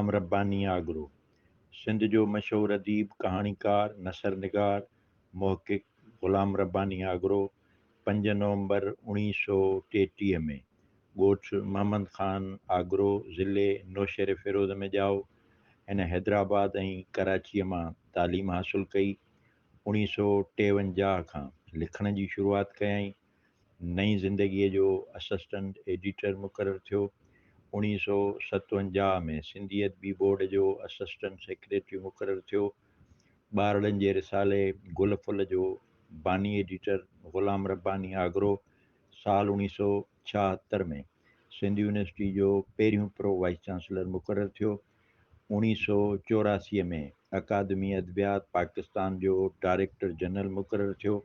ग़ुलाम रब्बानी आगरो। सिंध जो मशहूरु अदीब, कहाणीकार, नसर निगार, मुहक़िक़ ग़ुलाम रब्बानी आगरो 5 नवंबर 1933 में ॻोठ महमद ख़ान आगरो ज़िले नौशेरे फ़िरोज़ में ॼाओ। हिन हैदराबाद ऐं कराचीअ मां तालीम हासिलु कई। 1953 खां लिखण जी शुरूआति कयईं। नई ज़िंदगीअ जो असिस्टेंट एडिटर मुक़ररु थियो। 1957 में सिंधी अदबी बोर्ड जो असिस्टेंट सेक्रेटरी मुक़ररु थियो। ॿारड़नि जे रिसाले गुल फुल जो बानी एडिटर ग़ुलाम रब्बानी आगरो साल 1976 में सिंध यूनिवर्सिटी जो पहिरियों प्रो वाइस चांसलर मुक़ररु थियो। 1984 में अकादमी अदबियात पाकिस्तान जो डायरेक्टर जनरल मुक़ररु थियो।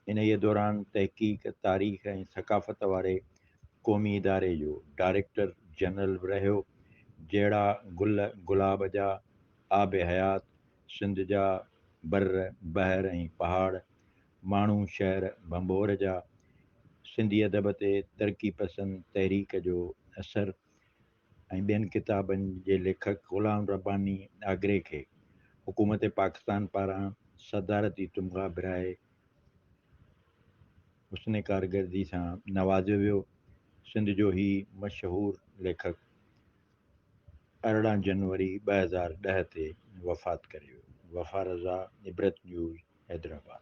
इन जे दौरान तहक़ीक़, तारीख़ ऐं सक़ाफ़त वारे क़ौमी इदारे जो डायरेक्टर जनरल रहियो। जहिड़ा गुल गुलाब जा, आब हयात, सिंध जा बर बहर ऐं पहाड़, माण्हू शहर भंबोर जा, सिंधी अदब ते तरक़ी पसंद तहरीक जो असरु ऐं ॿियनि किताबनि जे लेखक ग़ुलाम रब्बानी आगरे खे हुकूमत पाकिस्तान पारां सदारती तमग़ा बिराए हुस्न कारकर्दगी सां नवाज़ियो वियो। सिंध जो ही मशहूरु लेखक 18 जनवरी 2010 ते वफ़ात करे वियो। वफ़ा रज़ा, इबरत न्यूज़, हैदराबाद।